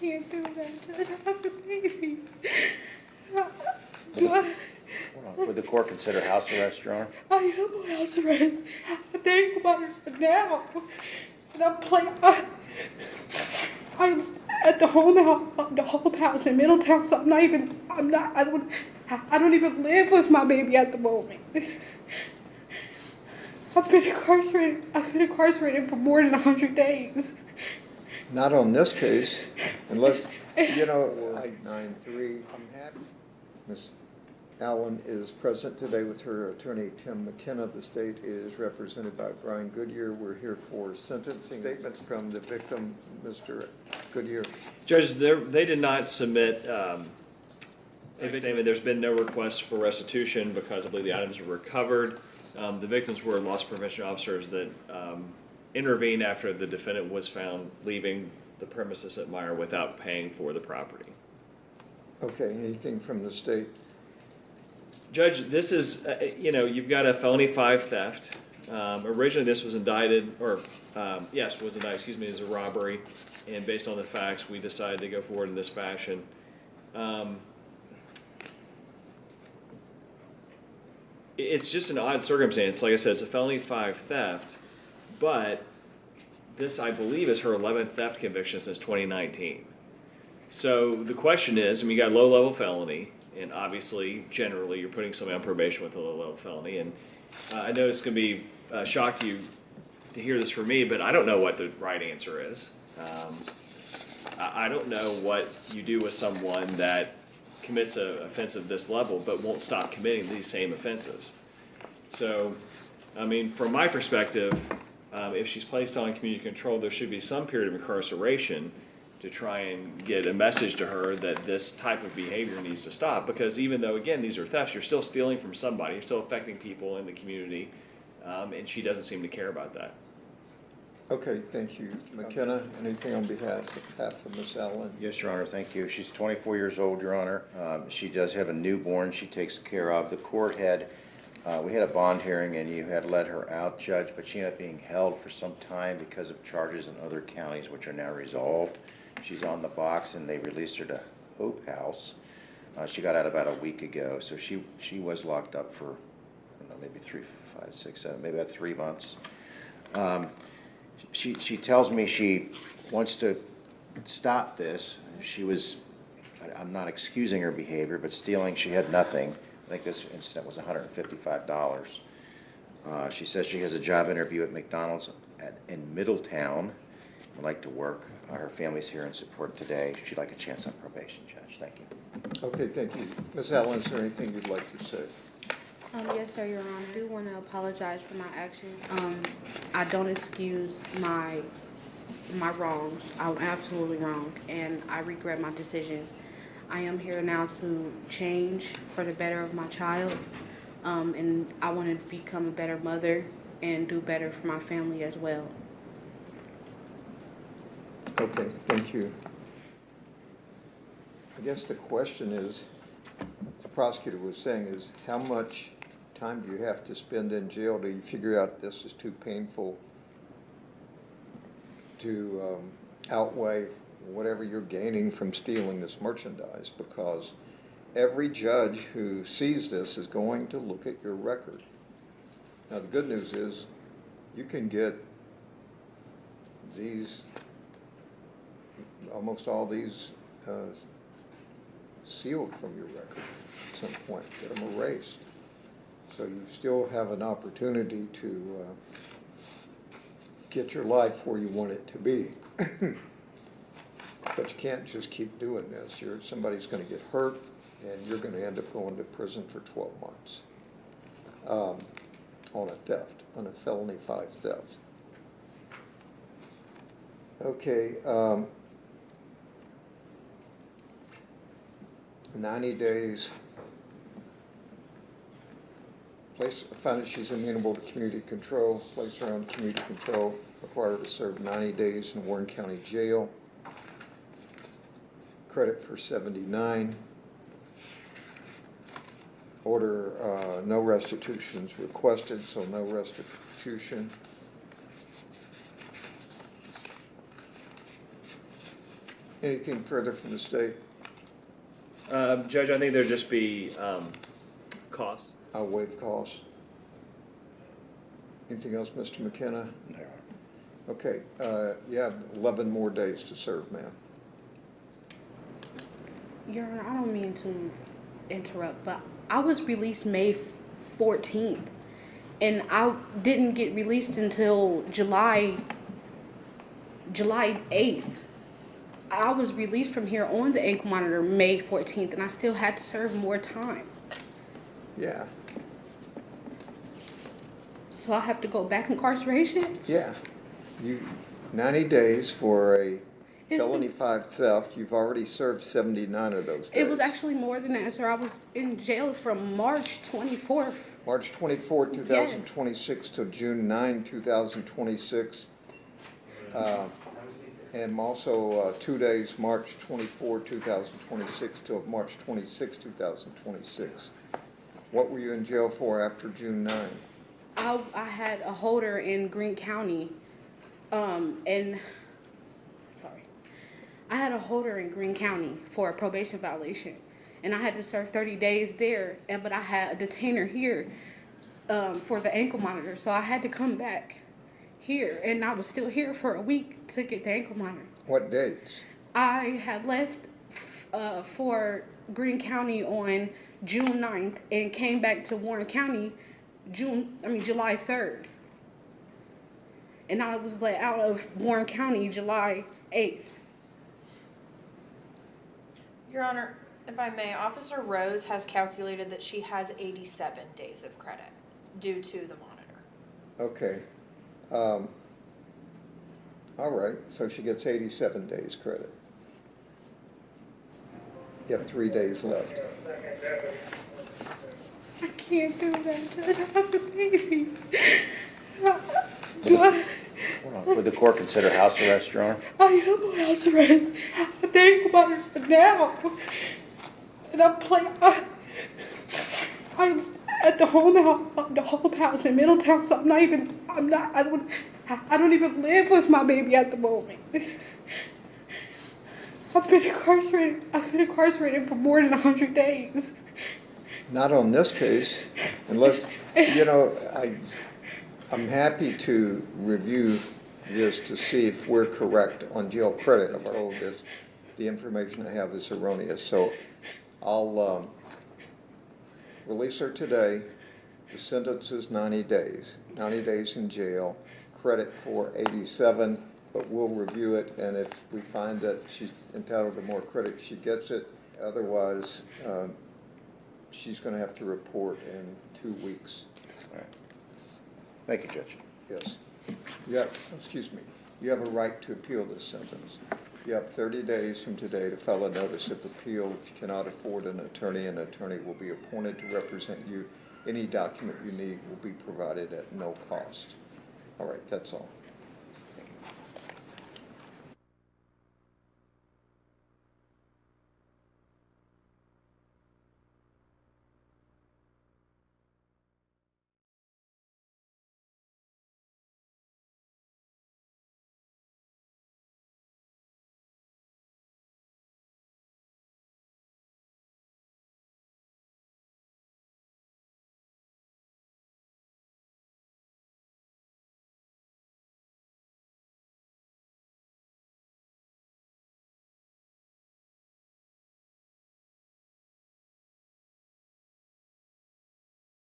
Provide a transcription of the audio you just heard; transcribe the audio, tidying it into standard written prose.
Can't do that, Judge. I have a baby. Would the court consider house arrest, Your Honor? I am on house arrest. I think about it now. And I'm at the home house in Middletown, so I don't even live with my baby at the moment. I've been incarcerated for more than 100 days. Not on this case, unless, you know, 9-3. I'm happy. Ms. Allen is present today with her attorney, Tim McKenna. The state is represented by Brian Goodyear. We're here for sentencing statements from the victim, Mr. Goodyear. Judge, they did not submit a statement. There's been no request for restitution because I believe the items were recovered. The victims were loss prevention officers that intervened after the defendant was found leaving the premises at Meyer without paying for the property. Okay, anything from the state? Judge, this is, you've got a felony 5 theft. Originally this was indicted, was indicted, as a robbery. And based on the facts, we decided to go forward in this fashion. It's just an odd circumstance. Like I said, it's a felony 5 theft, but this, I believe, is her 11th theft conviction since 2019. So the question is, you got a low-level felony, and obviously, generally, you're putting somebody on probation with a low-level felony. And I know it's going to be a shock to you to hear this from me, but I don't know what the right answer is. I don't know what you do with someone that commits an offense of this level but won't stop committing these same offenses. So, from my perspective, if she's placed on community control, there should be some period of incarceration to try and get a message to her that this type of behavior needs to stop. Because even though, again, these are thefts, you're still stealing from somebody, you're still affecting people in the community, and she doesn't seem to care about that. Okay, thank you. McKenna, anything on behalf of Ms. Allen? Yes, Your Honor, thank you. She's 24 years old, Your Honor. She does have a newborn she takes care of. The court had, we had a bond hearing and you had let her out, Judge, but she ended up being held for some time because of charges in other counties which are now resolved. She's on the box and they released her to Hope House. She got out about a week ago, so she was locked up for, I don't know, maybe 3, 5, 6, 7, maybe about 3 months. She tells me she wants to stop this. I'm not excusing her behavior, but stealing, she had nothing. I think this incident was $155. She says she has a job interview at McDonald's in Middletown. Would like to work. Her family's here in support today. She'd like a chance on probation, Judge. Thank you. Okay, thank you. Ms. Allen, is there anything you'd like to say? Yes, sir, Your Honor. I do want to apologize for my actions. I don't excuse my wrongs. I'm absolutely wrong, and I regret my decisions. I am here now to change for the better of my child, and I want to become a better mother and do better for my family as well. Okay, thank you. I guess the question is, the prosecutor was saying, is how much time do you have to spend in jail till you figure out this is too painful to outweigh whatever you're gaining from stealing this merchandise? Because every judge who sees this is going to look at your record. Now the good news is you can get these, almost all these sealed from your record at some point, get them erased. So you still have an opportunity to get your life where you want it to be. But you can't just keep doing this. Somebody's going to get hurt, and you're going to end up going to prison for 12 months on a theft, on a felony 5 theft. Okay. 90 days. Found that she's amenable to community control. Place her on community control. Required to serve 90 days in Warren County Jail. Credit for 79. Order no restitutions requested, so no restitution. Anything further from the state? Judge, I think there'd just be costs. I'll waive costs. Anything else, Mr. McKenna? No. Okay, you have 11 more days to serve, ma'am. Your Honor, I don't mean to interrupt, but I was released May 14th, and I didn't get released until July 8th. I was released from here on the ankle monitor May 14th, and I still had to serve more time. Yeah, So I have to go back incarceration? yeah. 90 days for a Is- felony 5 theft. You've already served 79 of those days. It was actually more than that, sir. I was in jail from March 24th. March 24, 2026 to June 9, 2026. And also 2 days, March 24, 2026 to March 26, 2026. What were you in jail for after June 9? I had a holder in Greene County, and sorry, I had a holder in Greene County for a probation violation, and I had to serve 30 days there. But I had a detainer here for the ankle monitor, so I had to come back here, and I was still here for a week to get the ankle monitor. What dates? I had left for Greene County on June 9th and came back to Warren County July 3rd. And I was let out of Warren County July 8th. Your Honor, if I may, Officer Rose has calculated that she has 87 days of credit due to the monitor. Okay. All right, so she gets 87 days credit. You have 3 days left. I can't do that, Judge. I have a baby. Do I Hold on. Would the court consider house arrest, Your Honor? am on house arrest. I think about it now. And I'm at the home house in Middletown, so I don't even live with my baby at the moment. I've been incarcerated for more than 100 days. Not on this case, unless, I'm happy to review this to see if we're correct on jail credit. If the information I have is erroneous. So I'll release her today. The sentence is 90 days. 90 days in jail, credit for 87, but we'll review it, and if we find that she's entitled to more credit, she gets it. Otherwise, she's going to have to report in 2 weeks. All right. Thank you, Judge. Yes. You have a right to appeal this sentence. You have 30 days from today to file a notice of appeal. If you cannot afford an attorney will be appointed to represent you. Any document you need will be provided at no cost. All right, that's all.